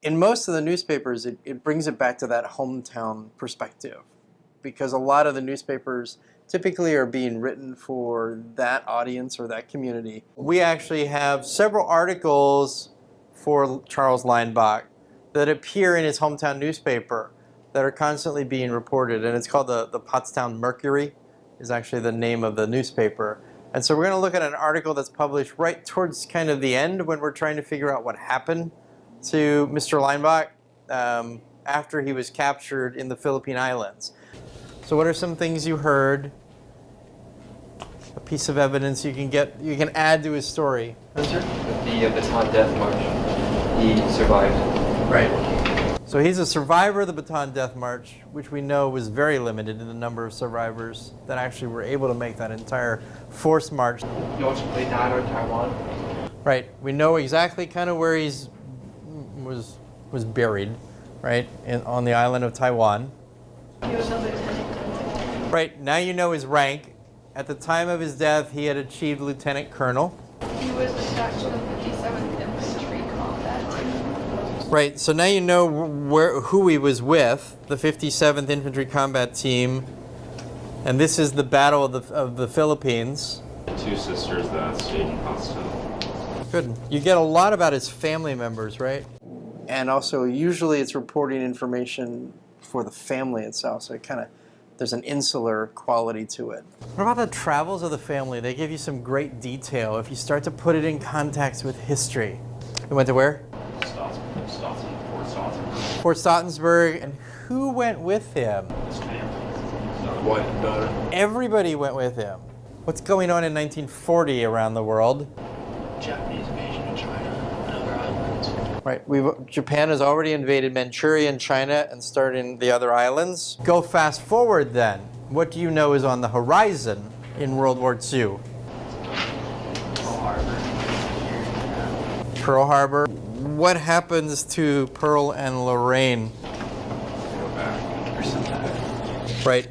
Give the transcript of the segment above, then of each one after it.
In most of the newspapers, it brings it back to that hometown perspective, because a lot of the newspapers typically are being written for that audience or that community. We actually have several articles for Charles Leinbach that appear in his hometown newspaper that are constantly being reported, and it's called the Pottstown Mercury is actually the name of the newspaper. And so we're going to look at an article that's published right towards kind of the end when we're trying to figure out what happened to Mr. Leinbach after he was captured in the Philippine Islands. So what are some things you heard? A piece of evidence you can add to his story. With the Bataan Death March, he survived. Right. So he's a survivor of the Bataan Death March, which we know was very limited in the number of survivors that actually were able to make that entire forced march. He ultimately died on Taiwan. Right. We know exactly kind of where he's was buried, right, on the island of Taiwan. He was a lieutenant. Right. Now you know his rank. At the time of his death, he had achieved lieutenant colonel. He was attached to the 57th Infantry Combat Team. Right. So now you know who he was with, the 57th Infantry Combat Team, and this is the Battle of the Philippines. Two sisters that stayed in Pottstown. Good. You get a lot about his family members, right? And also, usually it's reporting information for the family itself, so it kind of, there's an insular quality to it. What about the travels of the family? They give you some great detail if you start to put it in context with history. They went to where? Fort Stauffenberg. Fort Stauffenberg. And who went with him? His family. Wife and daughter. Everybody went with him. What's going on in 1940 around the world? Japanese invasion of China and other islands. Right, Japan has already invaded Manchuria and China and started the other islands. Go fast forward then. What do you know is on the horizon in World War II? Pearl Harbor. Pearl Harbor. What happens to Pearl and Lorraine? Go back. Or something. Right,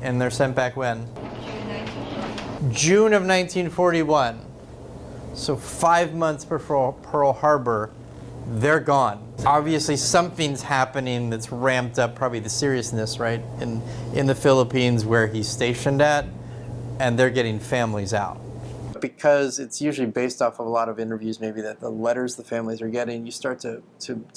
and they're sent back when? June 1941. June of 1941. So 5 months before Pearl Harbor, they're gone. Obviously something's happening that's ramped up probably the seriousness, right, in the Philippines where he's stationed at, and they're getting families out. Because it's usually based off of a lot of interviews, maybe that the letters the families are getting, you start to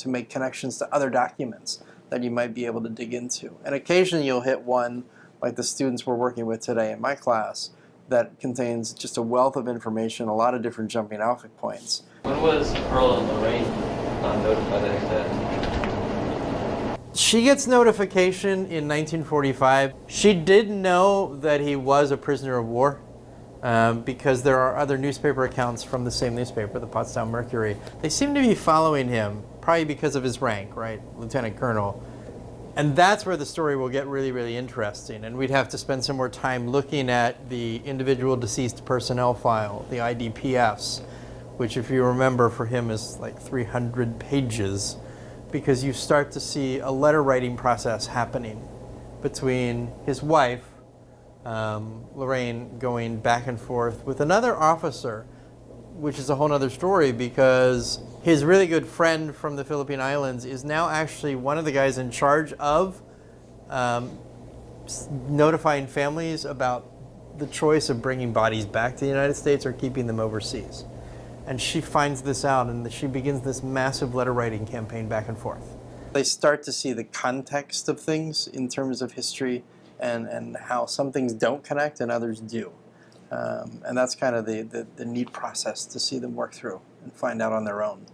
make connections to other documents that you might be able to dig into. And occasionally you'll hit one, like the students we're working with today in my class, that contains just a wealth of information, a lot of different jumping off points. When was Pearl and Lorraine notified of his death? She gets notification in 1945. She did know that he was a prisoner of war because there are other newspaper accounts from the same newspaper, the Pottstown Mercury. They seem to be following him, probably because of his rank, right, lieutenant colonel. And that's where the story will get really, really interesting. And we'd have to spend some more time looking at the individual deceased personnel file, the IDPFs, which if you remember for him is like 300 pages, because you start to see a letter writing process happening between his wife, Lorraine, going back and forth with another officer, which is a whole other story because his really good friend from the Philippine Islands is now actually one of the guys in charge of notifying families about the choice of bringing bodies back to the United States or keeping them overseas. And she finds this out and she begins this massive letter writing campaign back and forth. They start to see the context of things in terms of history and how some things don't connect and others do. And that's kind of the neat process to see them work through and find out on their own.